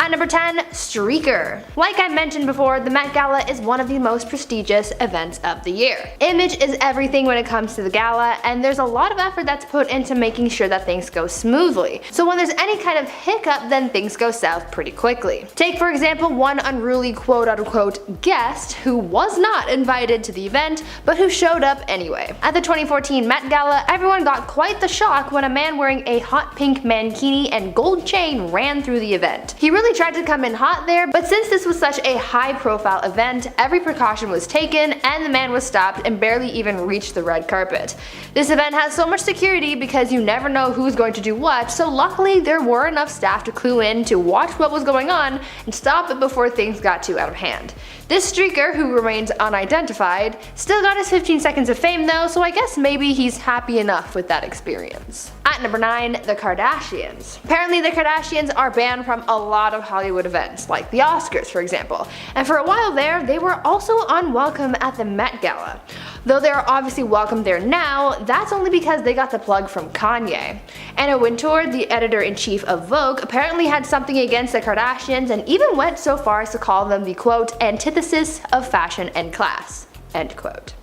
At number 10, streaker. Like I mentioned before, the Met Gala is one of the most prestigious events of the year. Image is everything when it comes to the gala, and there's a lot of effort that's put into making sure that things go smoothly. So when there's any kind of hiccup, then things go south pretty quickly. Take for example one unruly quote-unquote guest who was not invited to the event, but who showed up anyway. At the 2014 Met Gala, everyone got quite the shock when a man wearing a hot pink mankini and gold chain ran through the event. He really tried to come in hot there, but since this was such a high-profile event, every precaution was taken and the man was stopped and barely even reached the red carpet. This event has so much security because you never know who's going to do what, so luckily there were enough staff to clue in to watch what was going on and stop it before things got too out of hand. This streaker, who remains unidentified, still got his 15 seconds of fame though, so I guess maybe he's happy enough with that experience. At number 9, the Kardashians. Apparently the Kardashians are banned from a lot of Hollywood events, like the Oscars for example, and for a while there, they were also unwelcome at the Met Gala. Though they are obviously welcome there now, that's only because they got the plug from Kanye. Anna Wintour, the editor-in-chief of Vogue, apparently had something against the Kardashians and even went so far as to call them the quote antithesis of fashion and class, end quote.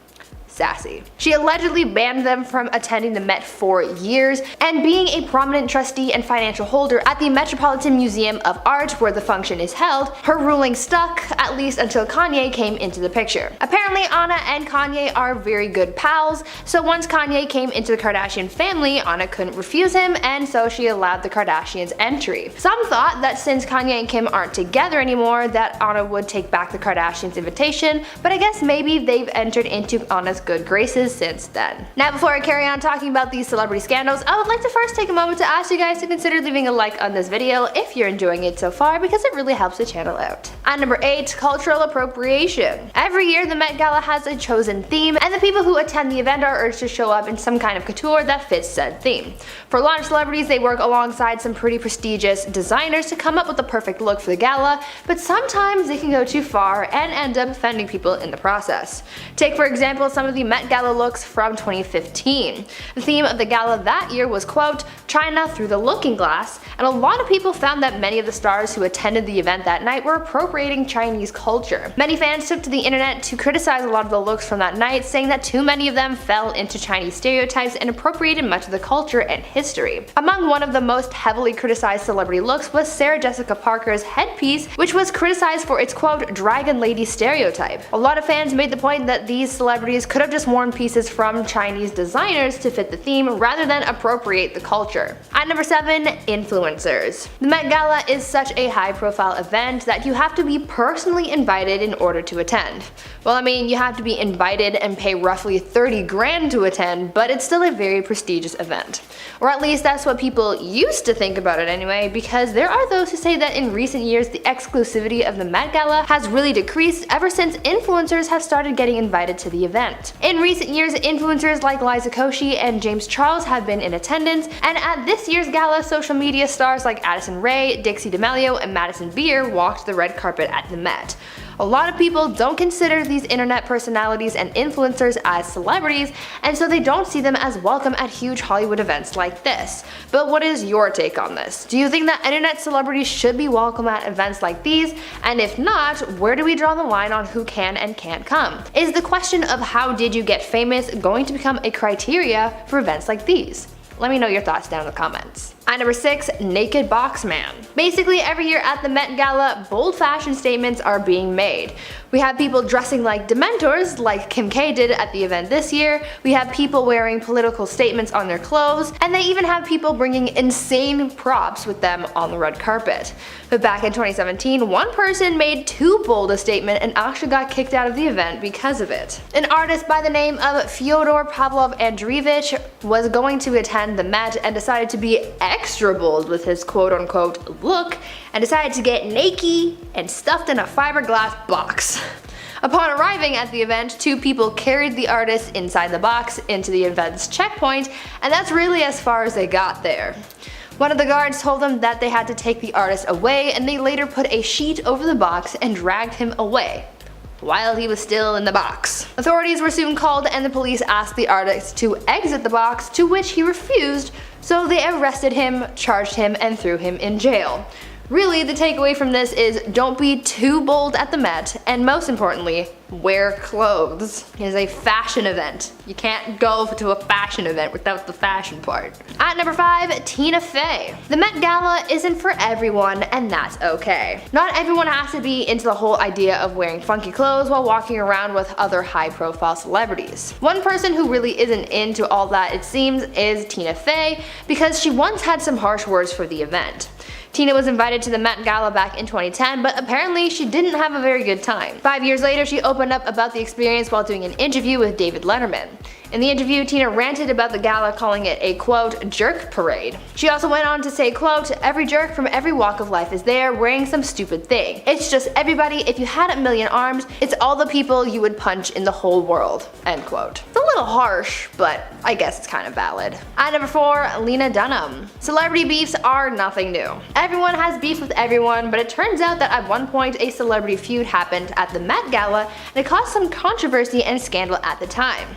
Sassy. She allegedly banned them from attending the Met for years, and being a prominent trustee and financial holder at the Metropolitan Museum of Art where the function is held, her ruling stuck, at least until Kanye came into the picture. Apparently Anna and Kanye are very good pals, so once Kanye came into the Kardashian family, Anna couldn't refuse him, and so she allowed the Kardashians entry. Some thought that since Kanye and Kim aren't together anymore, that Anna would take back the Kardashians' invitation, but I guess maybe they've entered into Anna's good graces since then. Now before I carry on talking about these celebrity scandals, I would like to first take a moment to ask you guys to consider leaving a like on this video if you're enjoying it so far, because it really helps the channel out. At number 8, cultural appropriation. Every year the Met Gala has a chosen theme, and the people who attend the event are urged to show up in some kind of couture that fits said theme. For a lot of celebrities, they work alongside some pretty prestigious designers to come up with the perfect look for the gala, but sometimes they can go too far and end up offending people in the process. Take for example some of the Met Gala looks from 2015. The theme of the gala that year was quote, China through the looking glass, and a lot of people found that many of the stars who attended the event that night were appropriating Chinese culture. Many fans took to the internet to criticize a lot of the looks from that night, saying that too many of them fell into Chinese stereotypes and appropriated much of the culture and history. Among one of the most heavily criticized celebrity looks was Sarah Jessica Parker's headpiece, which was criticized for its quote, dragon lady stereotype. A lot of fans made the point that these celebrities could have just worn pieces from Chinese designers to fit the theme rather than appropriate the culture. At number 7, influencers. The Met Gala is such a high profile event that you have to be personally invited in order to attend. Well, I mean, you have to be invited and pay roughly 30 grand to attend, but it's still a very prestigious event. Or at least that's what people used to think about it anyway, because there are those who say that in recent years the exclusivity of the Met Gala has really decreased ever since influencers have started getting invited to the event. In recent years, influencers like Liza Koshy and James Charles have been in attendance, and at this year's gala, social media stars like Addison Rae, Dixie D'Amelio, and Madison Beer walked the red carpet at the Met. A lot of people don't consider these internet personalities and influencers as celebrities, and so they don't see them as welcome at huge Hollywood events like this. But what is your take on this? Do you think that internet celebrities should be welcome at events like these? And if not, where do we draw the line on who can and can't come? Is the question of how did you get famous going to become a criteria for events like these? Let me know your thoughts down in the comments. At number 6, naked box man. Basically every year at the Met Gala, bold fashion statements are being made. We have people dressing like dementors, like Kim K did at the event this year, we have people wearing political statements on their clothes, and they even have people bringing insane props with them on the red carpet. But back in 2017, one person made too bold a statement and actually got kicked out of the event because of it. An artist by the name of Fyodor Pavlov Andreevich was going to attend the Met and decided to be extra bold with his quote-unquote look and decided to get naked and stuffed in a fiberglass box. Upon arriving at the event, two people carried the artist inside the box into the event's checkpoint, and that's really as far as they got there. One of the guards told them that they had to take the artist away, and they later put a sheet over the box and dragged him away while he was still in the box. Authorities were soon called and the police asked the artist to exit the box, to which he refused, so they arrested him, charged him, and threw him in jail. Really, the takeaway from this is don't be too bold at the Met, and most importantly, wear clothes. It is a fashion event. You can't go to a fashion event without the fashion part. At number 5, Tina Fey. The Met Gala isn't for everyone, and that's okay. Not everyone has to be into the whole idea of wearing funky clothes while walking around with other high-profile celebrities. One person who really isn't into all that, it seems, is Tina Fey, because she once had some harsh words for the event. Tina was invited to the Met Gala back in 2010, but apparently she didn't have a very good time. 5 years later, she opened up about the experience while doing an interview with David Letterman. In the interview, Tina ranted about the gala, calling it a quote, jerk parade. She also went on to say, quote, every jerk from every walk of life is there wearing some stupid thing. It's just everybody. If you had a million arms, it's all the people you would punch in the whole world, end quote. It's a little harsh, but I guess it's kind of valid. At number 4, Lena Dunham. Celebrity beefs are nothing new. Everyone has beef with everyone, but it turns out that at one point a celebrity feud happened at the Met Gala, and it caused some controversy and scandal at the time.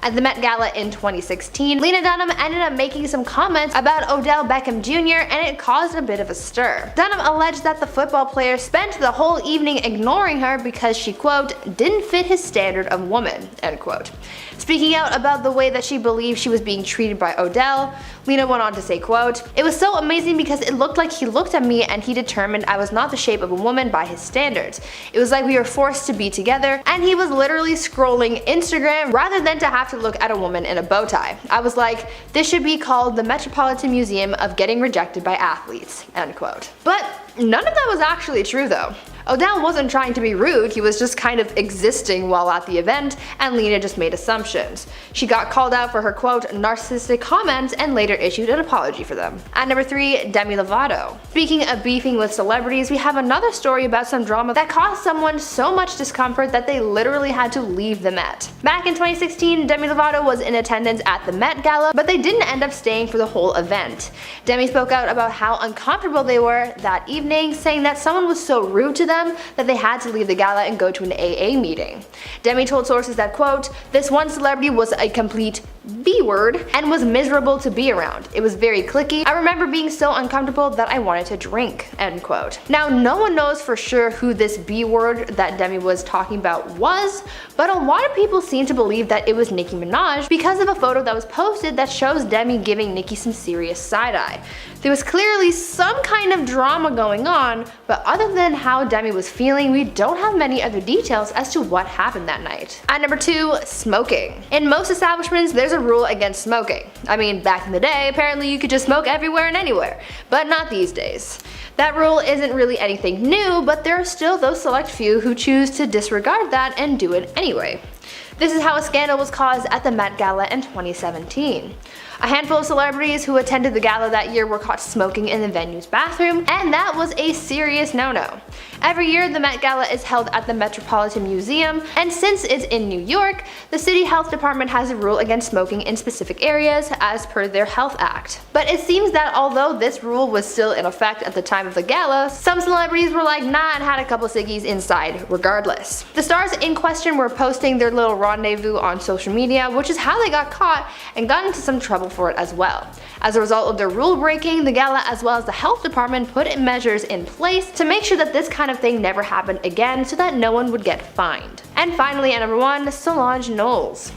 At the Met Gala in 2016, Lena Dunham ended up making some comments about Odell Beckham Jr. and it caused a bit of a stir. Dunham alleged that the football player spent the whole evening ignoring her because she, quote, didn't fit his standard of woman, end quote. Speaking out about the way that she believed she was being treated by Odell, Lena went on to say, quote, it was so amazing because it looked like he looked at me and he determined I was not the shape of a woman by his standards. It was like we were forced to be together, and he was literally scrolling Instagram rather than to have to look at a woman in a bow tie. I was like, this should be called the Metropolitan Museum of Getting Rejected by Athletes, end quote. But none of that was actually true though. Odell wasn't trying to be rude, he was just kind of existing while at the event, and Lena just made assumptions. She got called out for her, quote, narcissistic comments and later issued an apology for them. At number 3, Demi Lovato. Speaking of beefing with celebrities, we have another story about some drama that caused someone so much discomfort that they literally had to leave the Met. Back in 2016, Demi Lovato was in attendance at the Met Gala, but they didn't end up staying for the whole event. Demi spoke out about how uncomfortable they were that evening, saying that someone was so rude to them that they had to leave the gala and go to an AA meeting. Demi told sources that, quote, this one celebrity was a complete B-word and was miserable to be around. It was very cliquey. I remember being so uncomfortable that I wanted to drink, end quote. Now, no one knows for sure who this B-word that Demi was talking about was, but a lot of people seem to believe that it was Nicki Minaj because of a photo that was posted that shows Demi giving Nicki some serious side-eye. There was clearly some kind of drama going on, but other than how Demi was feeling, we don't have many other details as to what happened that night. At number 2, smoking. In most establishments, there's a rule against smoking. I mean, back in the day, apparently you could just smoke everywhere and anywhere, but not these days. That rule isn't really anything new, but there are still those select few who choose to disregard that and do it anyway. This is how a scandal was caused at the Met Gala in 2017. A handful of celebrities who attended the gala that year were caught smoking in the venue's bathroom, and that was a serious no-no. Every year, the Met Gala is held at the Metropolitan Museum, and since it's in New York, the city health department has a rule against smoking in specific areas as per their Health Act. But it seems that although this rule was still in effect at the time of the gala, some celebrities were like nah and had a couple ciggies inside regardless. The stars in question were posting their little rendezvous on social media, which is how they got caught and got into some trouble for it as well. As a result of their rule breaking, the gala as well as the health department put measures in place to make sure that this kind of thing never happened again so that no one would get fined. And finally, at number 1, Solange Knowles.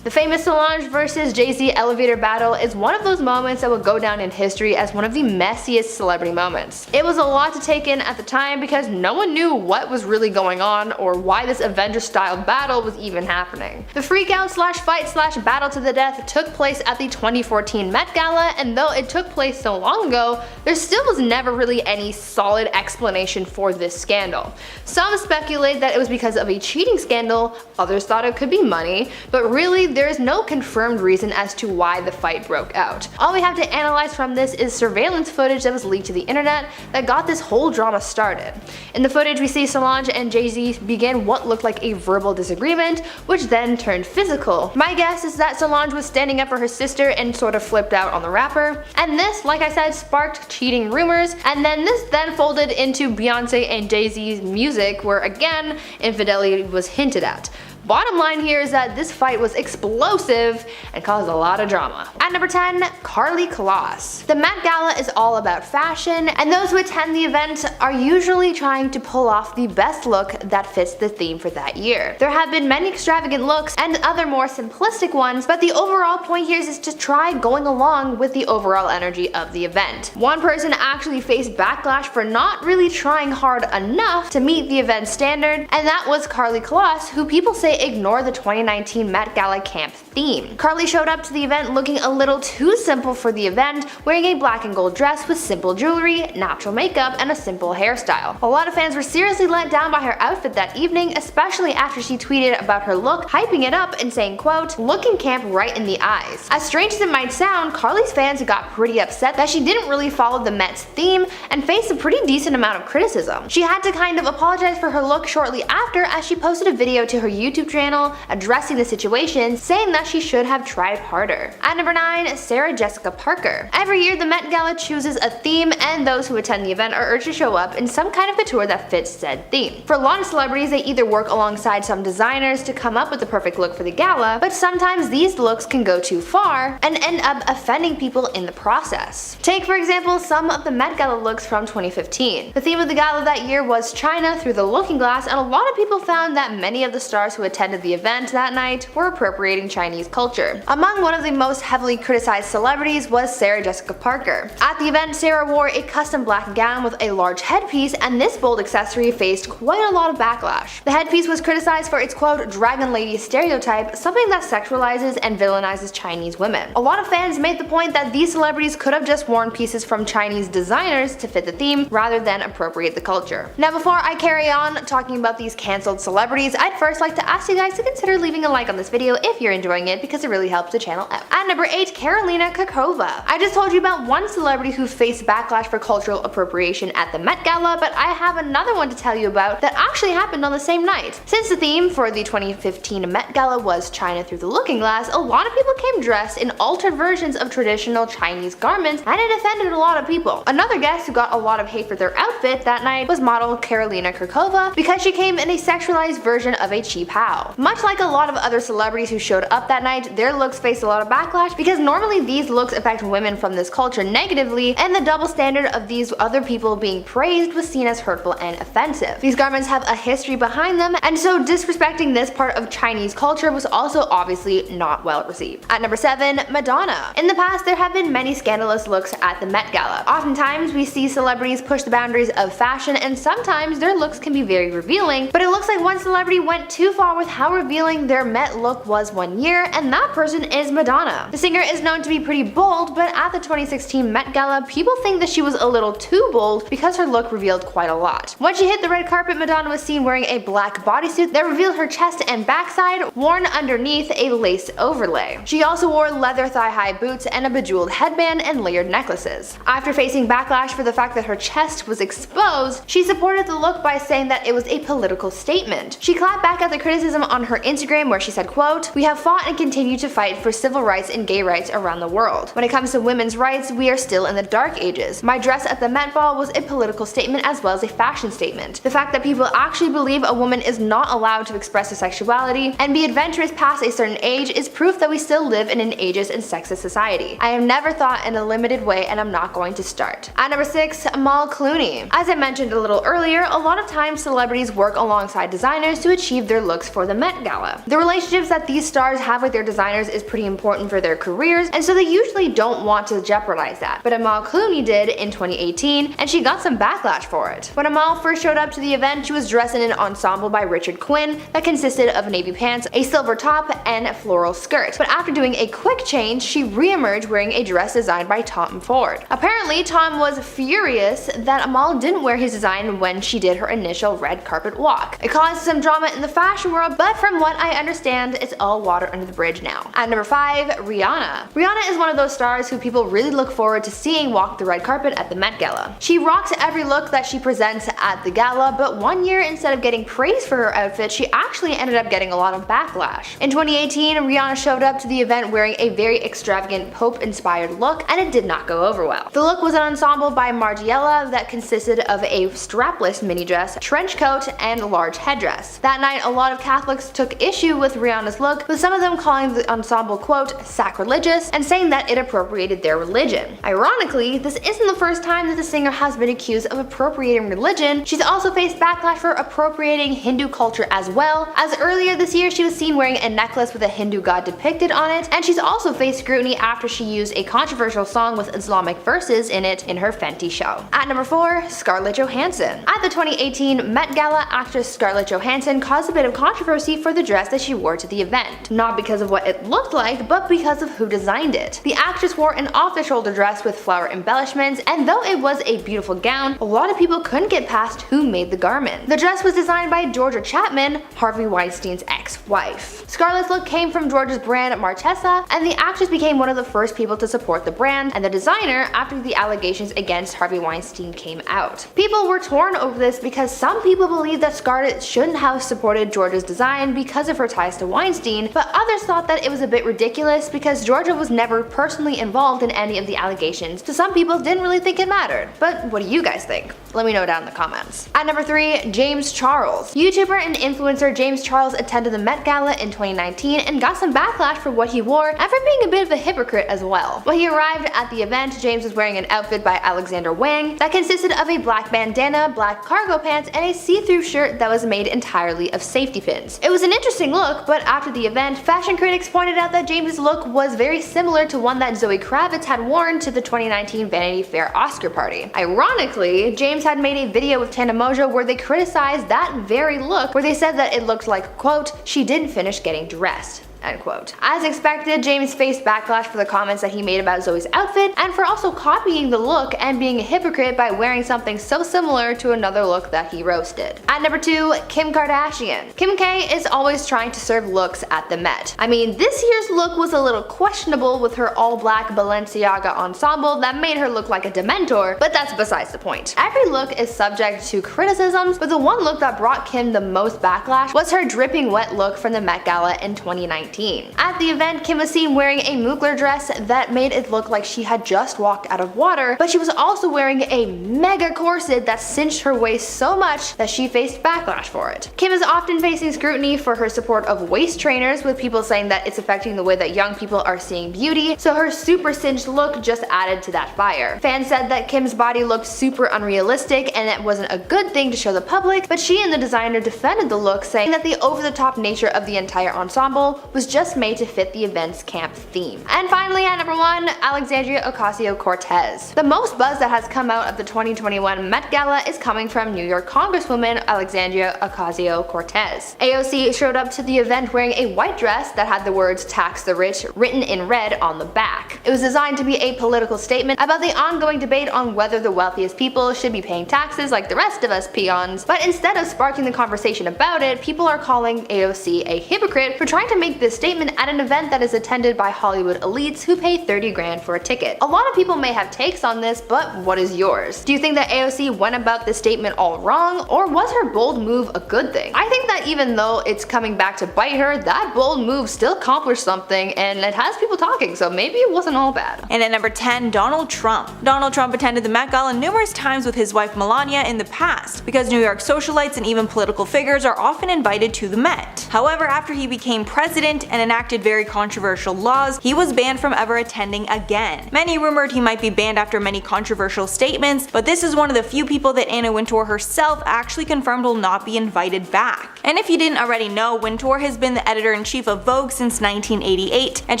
The famous Solange versus Jay-Z elevator battle is one of those moments that will go down in history as one of the messiest celebrity moments. It was a lot to take in at the time because no one knew what was really going on or why this Avenger-style battle was even happening. The freakout slash fight slash battle to the death took place at the 2014 Met Gala, and though it took place so long ago, there still was never really any solid explanation for this scandal. Some speculate that it was because of a cheating scandal, others thought it could be money, but really there is no confirmed reason as to why the fight broke out. All we have to analyze from this is surveillance footage that was leaked to the internet that got this whole drama started. In the footage, we see Solange and Jay-Z begin what looked like a verbal disagreement, which then turned physical. My guess is that Solange was standing up for her sister and sort of flipped out on the rapper, and this, like I said, sparked cheating rumors, and then this then folded into Beyonce and Jay-Z's music where again, infidelity was hinted at. Bottom line here is that this fight was explosive and caused a lot of drama. At number 10, Karlie Kloss. The Met Gala is all about fashion, and those who attend the event are usually trying to pull off the best look that fits the theme for that year. There have been many extravagant looks and other more simplistic ones, but the overall point here is to try going along with the overall energy of the event. One person actually faced backlash for not really trying hard enough to meet the event standard, and that was Karlie Kloss, who people say ignored the 2019 Met Gala camp theme. Karlie showed up to the event looking a little too simple for the event, wearing a black and gold dress with simple jewelry, natural makeup, and a simple hairstyle. A lot of fans were seriously let down by her outfit that evening, especially after she tweeted about her look, hyping it up and saying, quote, "Looking camp right in the eyes." As strange as it might sound, Karlie's fans got pretty upset that she didn't really follow the Met's theme and faced a pretty decent amount of criticism. She had to kind of apologize for her look shortly after, as she posted a video to her YouTube channel addressing the situation, saying that she should have tried harder. At number 9, Sarah Jessica Parker. Every year the Met Gala chooses a theme, and those who attend the event are urged to show up in some kind of couture that fits said theme. For a lot of celebrities, they either work alongside some designers to come up with the perfect look for the gala, but sometimes these looks can go too far and end up offending people in the process. Take for example some of the Met Gala looks from 2015. The theme of the gala that year was China through the looking glass, and a lot of people found that many of the stars who attended the event that night were appropriating Chinese culture. Among one of the most heavily criticized celebrities was Sarah Jessica Parker. At the event, Sarah wore a custom black gown with a large headpiece, and this bold accessory faced quite a lot of backlash. The headpiece was criticized for its quote dragon lady stereotype, something that sexualizes and villainizes Chinese women. A lot of fans made the point that these celebrities could have just worn pieces from Chinese designers to fit the theme rather than appropriate the culture. Now before I carry on talking about these cancelled celebrities, I'd first like to ask you guys to consider leaving a like on this video if you're enjoying it, because it really helps the channel out. At number 8, Karolina Kurkova. I just told you about one celebrity who faced backlash for cultural appropriation at the Met Gala, but I have another one to tell you about that actually happened on the same night. Since the theme for the 2015 Met Gala was China through the looking glass, a lot of people came dressed in altered versions of traditional Chinese garments, and it offended a lot of people. Another guest who got a lot of hate for their outfit that night was model Karolina Kurkova, because she came in a sexualized version of a cheap how. Much like a lot of other celebrities who showed up that night, their looks faced a lot of backlash because normally these looks affect women from this culture negatively, and the double standard of these other people being praised was seen as hurtful and offensive. These garments have a history behind them, and so disrespecting this part of Chinese culture was also obviously not well received. At number 7, Madonna. In the past, there have been many scandalous looks at the Met Gala. Oftentimes, we see celebrities push the boundaries of fashion, and sometimes their looks can be very revealing, but it looks like one celebrity went too far with how revealing their Met look was one year, and that person is Madonna. The singer is known to be pretty bold, but at the 2016 Met Gala, people think that she was a little too bold because her look revealed quite a lot. When she hit the red carpet, Madonna was seen wearing a black bodysuit that revealed her chest and backside, worn underneath a lace overlay. She also wore leather thigh-high boots and a bejeweled headband and layered necklaces. After facing backlash for the fact that her chest was exposed, she supported the look by saying that it was a political statement. She clapped back at the criticism on her Instagram, where she said, quote, "We have fought and continue to fight for civil rights and gay rights around the world. When it comes to women's rights, we are still in the dark ages. My dress at the Met Ball was a political statement as well as a fashion statement. The fact that people actually believe a woman is not allowed to express her sexuality and be adventurous past a certain age is proof that we still live in an ageist and sexist society. I have never thought in a limited way, and I'm not going to start." At number 6, Amal Clooney. As I mentioned a little earlier, a lot of times celebrities work alongside designers to achieve their looks for the Met Gala. The relationships that these stars have with their designers is pretty important for their careers, and so they usually don't want to jeopardize that. But Amal Clooney did in 2018, and she got some backlash for it. When Amal first showed up to the event, she was dressed in an ensemble by Richard Quinn that consisted of navy pants, a silver top, and a floral skirt. But after doing a quick change, she re-emerged wearing a dress designed by Tom Ford. Apparently, Tom was furious that Amal didn't wear his design when she did her initial red carpet walk. It caused some drama in the fashion world, but from what I understand, it's all water under the bridge now. At number 5, Rihanna. Rihanna is one of those stars who people really look forward to seeing walk the red carpet at the Met Gala. She rocks every look that she presents at the gala, but one year, instead of getting praise for her outfit, she actually ended up getting a lot of backlash. In 2018, Rihanna showed up to the event wearing a very extravagant Pope-inspired look, and it did not go over well. The look was an ensemble by Margiela that consisted of a strapless mini dress, trench coat, and large headdress. That night, a lot of Catholics took issue with Rihanna's look, with some of them calling the ensemble quote sacrilegious and saying that it appropriated their religion. Ironically, this isn't the first time that the singer has been accused of appropriating religion. She's also faced backlash for appropriating Hindu culture as well, as earlier this year she was seen wearing a necklace with a Hindu god depicted on it, and she's also faced scrutiny after she used a controversial song with Islamic verses in it in her Fenty show. At number 4, Scarlett Johansson. At the 2018 Met Gala, actress Scarlett Johansson caused a bit of controversy for the dress that she wore to the event. Not because of what it looked like, but because of who designed it. The actress wore an off-the-shoulder dress with flower embellishments, and though it was a beautiful gown, a lot of people couldn't get past who made the garment. The dress was designed by Georgia Chapman, Harvey Weinstein's ex-wife. Scarlett's look came from Georgia's brand Marchesa, and the actress became one of the first people to support the brand and the designer after the allegations against Harvey Weinstein came out. People were torn over this because some people believe that Scarlett shouldn't have supported Georgia's design because of her ties to Weinstein, but others thought that it was a bit ridiculous because Georgia was never personally involved in any of the allegations, so some people didn't really think it mattered. But what do you guys think? Let me know down in the comments. At number 3, James Charles. YouTuber and influencer James Charles attended the Met Gala in 2019 and got some backlash for what he wore and for being a bit of a hypocrite as well. When he arrived at the event, James was wearing an outfit by Alexander Wang that consisted of a black bandana, black cargo pants, and a see-through shirt that was made entirely of safety pins. It was an interesting look, but after the event, fashion critics pointed out that James's look was very similar to one that Zoe Kravitz had worn to the 2019 Vanity Fair Oscar party. Ironically, James had made a video with Tana Mongeau where they criticized that very look, where they said that it looked like, quote, she didn't finish getting dressed. End quote. As expected, James faced backlash for the comments that he made about Zoe's outfit and for also copying the look and being a hypocrite by wearing something so similar to another look that he roasted. At number 2, Kim Kardashian. Kim K is always trying to serve looks at the Met. I mean, this year's look was a little questionable with her all-black Balenciaga ensemble that made her look like a Dementor, but that's besides the point. Every look is subject to criticisms, but the one look that brought Kim the most backlash was her dripping wet look from the Met Gala in 2019. At the event, Kim was seen wearing a Mugler dress that made it look like she had just walked out of water, but she was also wearing a mega corset that cinched her waist so much that she faced backlash for it. Kim is often facing scrutiny for her support of waist trainers, with people saying that it's affecting the way that young people are seeing beauty, so her super cinched look just added to that fire. Fans said that Kim's body looked super unrealistic and it wasn't a good thing to show the public, but she and the designer defended the look, saying that the over-the-top nature of the entire ensemble was just made to fit the event's camp theme. And finally, at number 1, Alexandria Ocasio-Cortez. The most buzz that has come out of the 2021 Met Gala is coming from New York Congresswoman Alexandria Ocasio-Cortez. AOC showed up to the event wearing a white dress that had the words "tax the rich" written in red on the back. It was designed to be a political statement about the ongoing debate on whether the wealthiest people should be paying taxes like the rest of us peons, but instead of sparking the conversation about it, people are calling AOC a hypocrite for trying to make this statement at an event that is attended by Hollywood elites who pay 30 grand for a ticket. A lot of people may have takes on this, but what is yours? Do you think that AOC went about this statement all wrong, or was her bold move a good thing? I think that even though it's coming back to bite her, that bold move still accomplished something and it has people talking, so maybe it wasn't all bad. And at number 10, Donald Trump. Donald Trump attended the Met Gala numerous times with his wife Melania in the past, because New York socialites and even political figures are often invited to the Met. However, after he became president and enacted very controversial laws, he was banned from ever attending again. Many rumored he might be banned after many controversial statements, but this is one of the few people that Anna Wintour herself actually confirmed will not be invited back. And if you didn't already know, Wintour has been the editor-in-chief of Vogue since 1988, and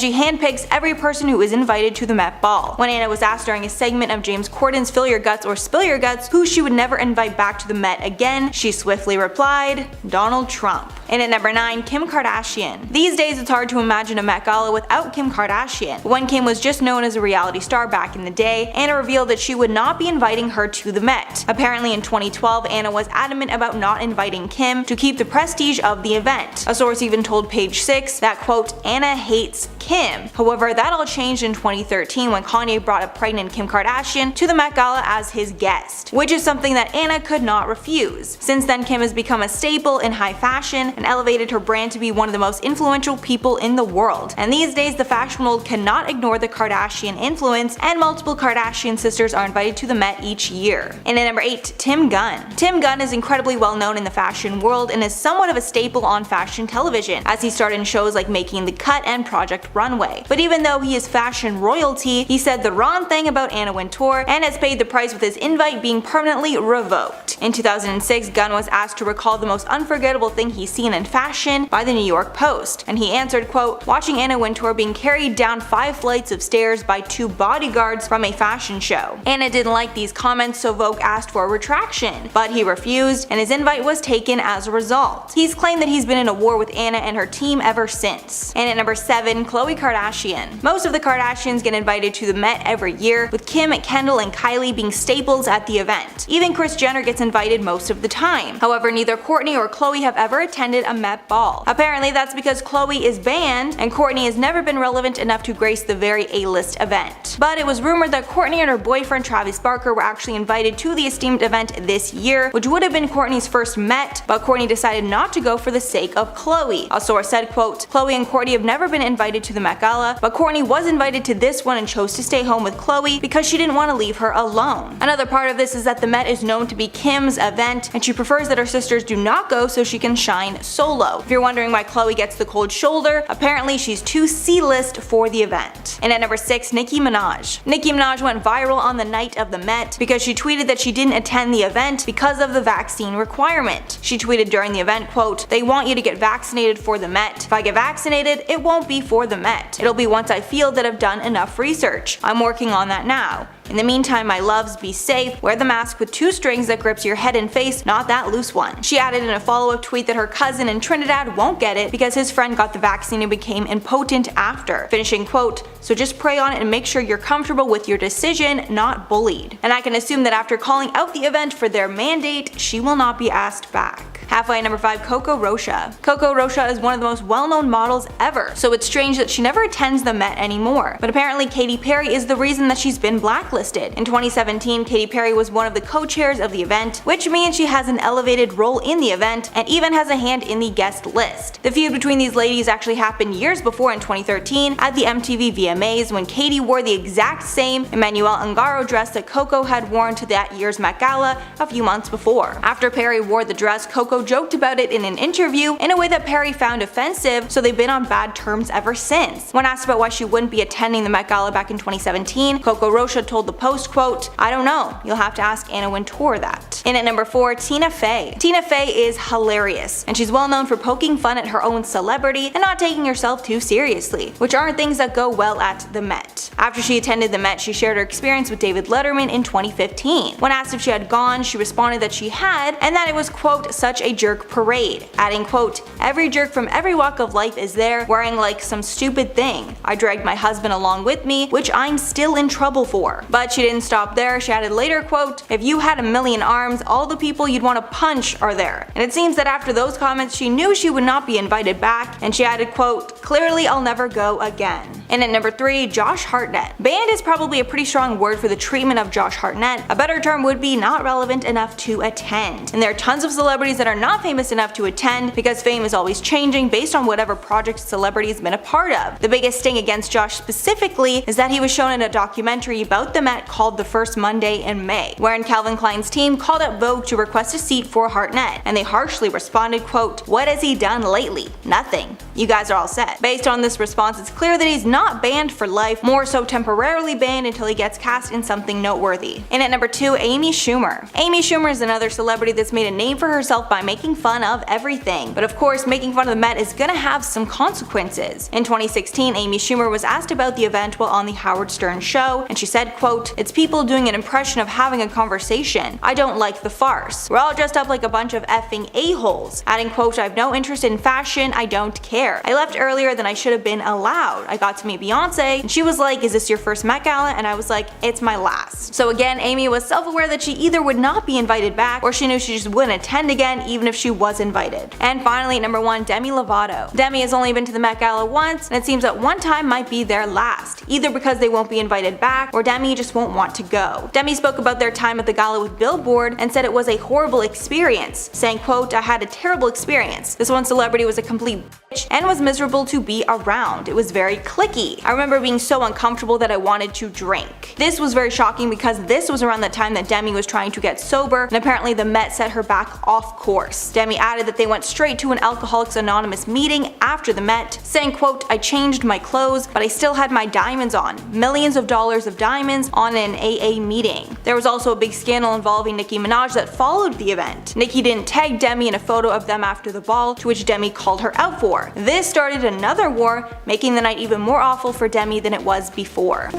she handpicks every person who is invited to the Met Ball. When Anna was asked during a segment of James Corden's Fill Your Guts or Spill Your Guts who she would never invite back to the Met again, she swiftly replied, Donald Trump. And at number 9, Kim Kardashian. These days it's hard to imagine a Met Gala without Kim Kardashian. When Kim was just known as a reality star back in the day, Anna revealed that she would not be inviting her to the Met. Apparently in 2012, Anna was adamant about not inviting Kim to keep the prestige of the event. A source even told Page 6 that, quote, Anna hates Kim. However, that all changed in 2013 when Kanye brought a pregnant Kim Kardashian to the Met Gala as his guest, which is something that Anna could not refuse. Since then, Kim has become a staple in high fashion and elevated her brand to be one of the most influential influential people in the world. And these days, the fashion world cannot ignore the Kardashian influence, and multiple Kardashian sisters are invited to the Met each year. And at number 8, Tim Gunn. Tim Gunn is incredibly well known in the fashion world and is somewhat of a staple on fashion television, as he starred in shows like Making the Cut and Project Runway. But even though he is fashion royalty, he said the wrong thing about Anna Wintour and has paid the price with his invite being permanently revoked. In 2006, Gunn was asked to recall the most unforgettable thing he's seen in fashion by the New York Post, and he answered, quote, watching Anna Wintour being carried down 5 flights of stairs by 2 bodyguards from a fashion show. Anna didn't like these comments, so Vogue asked for a retraction, but he refused, and his invite was taken as a result. He's claimed that he's been in a war with Anna and her team ever since. And at number 7, Khloe Kardashian. Most of the Kardashians get invited to the Met every year, with Kim, Kendall, and Kylie being staples at the event. Even Kris Jenner gets invited most of the time. However, neither Kourtney or Khloe have ever attended a Met ball. Apparently that's because Khloe is banned and Kourtney has never been relevant enough to grace the very A-list event. But it was rumored that Kourtney and her boyfriend Travis Barker were actually invited to the esteemed event this year, which would have been Kourtney's first Met, but Kourtney decided not to go for the sake of Khloe. A source said, quote, Khloe and Kourtney have never been invited to the Met Gala, but Kourtney was invited to this one and chose to stay home with Khloe because she didn't want to leave her alone. Another part of this is that the Met is known to be Kim's event, and she prefers that her sisters do not go so she can shine solo. If you're wondering why Khloe gets the cold shoulder, apparently she's too C-list for the event. And at number 6, Nicki Minaj. Nicki Minaj went viral on the night of the Met because she tweeted that she didn't attend the event because of the vaccine requirement. She tweeted during the event, quote, they want you to get vaccinated for the Met. If I get vaccinated, it won't be for the Met. It'll be once I feel that I've done enough research. I'm working on that now. In the meantime, my loves, be safe, wear the mask with 2 strings that grips your head and face, not that loose one. She added in a follow-up tweet that her cousin in Trinidad won't get it because his friend got the vaccine and became impotent after, finishing, quote, so just pray on it and make sure you're comfortable with your decision, not bullied. And I can assume that after calling out the event for their mandate, she will not be asked back. Halfway at number 5, Coco Rocha. Coco Rocha is one of the most well-known models ever, so it's strange that she never attends the Met anymore. But apparently Katy Perry is the reason that she's been blacklisted. In 2017, Katy Perry was one of the co-chairs of the event, which means she has an elevated role in the event and even has a hand in the guest list. The feud between these ladies actually happened years before in 2013 at the MTV VMAs when Katy wore the exact same Emmanuel Ungaro dress that Coco had worn to that year's Met Gala a few months before. After Perry wore the dress, Coco joked about it in an interview in a way that Perry found offensive, so they've been on bad terms ever since. When asked about why she wouldn't be attending the Met Gala back in 2017, Coco Rocha told the Post, quote, I don't know, you'll have to ask Anna Wintour that. And at number 4, Tina Fey. Tina Fey is hilarious, and she's well known for poking fun at her own celebrity and not taking herself too seriously, which aren't things that go well at the Met. After she attended the Met, she shared her experience with David Letterman in 2015. When asked if she had gone, she responded that she had, and that it was, quote, such a jerk parade, adding, quote, every jerk from every walk of life is there wearing like some stupid thing. I dragged my husband along with me, which I'm still in trouble for. But she didn't stop there. She added later, quote, if you had a million arms, all the people you'd want to punch are there. And it seems that after those comments, she knew she would not be invited back, and she added, quote, clearly I'll never go again. And at number 3, Josh Hartnett. Banned is probably a pretty strong word for the treatment of Josh Hartnett. A better term would be not relevant enough to attend. And there are tons of celebrities that are not famous enough to attend because fame is always changing based on whatever project celebrity has been a part of. The biggest sting against Josh specifically is that he was shown in a documentary about the Met called The First Monday in May, wherein Calvin Klein's team called up Vogue to request a seat for Hartnett, and they harshly responded, quote, what has he done lately? Nothing. You guys are all set. Based on this response, it's clear that he's not banned for life, more so temporarily banned until he gets cast in something noteworthy. And at number 2, Amy Schumer. Amy Schumer is another celebrity that's made a name for herself by making fun of everything. But of course, making fun of the Met is gonna have some consequences. In 2016, Amy Schumer was asked about the event while on the Howard Stern show, and she said, quote, it's people doing an impression of having a conversation. I don't like the farce. We're all dressed up like a bunch of effing a-holes. Adding, quote, I have no interest in fashion, I don't care. I left earlier than I should have been allowed. I got to meet Beyonce, and she was like, is this your first Met Gala? And I was like, it's my last. So again, Amy was self-aware that she either would not be invited back, or she knew she just wouldn't attend again even if she was invited. And finally, number 1, Demi Lovato. Demi has only been to the Met Gala once, and it seems that one time might be their last, either because they won't be invited back, or Demi just won't want to go. Demi spoke about their time at the gala with Billboard and said it was a horrible experience, saying, quote, I had a terrible experience. This one celebrity was a complete and was miserable to be around. It was very cliquey. I remember being so uncomfortable that I wanted to drink. This was very shocking because this was around the time that Demi was trying to get sober, and apparently the Met set her back off course. Demi added that they went straight to an Alcoholics Anonymous meeting after the Met, saying, quote, "I changed my clothes, but I still had my diamonds on. Millions of dollars of diamonds on an AA meeting." There was also a big scandal involving Nicki Minaj that followed the event. Nicki didn't tag Demi in a photo of them after the ball, to which Demi called her out for. This started another war, making the night even more awful for Demi than it was before.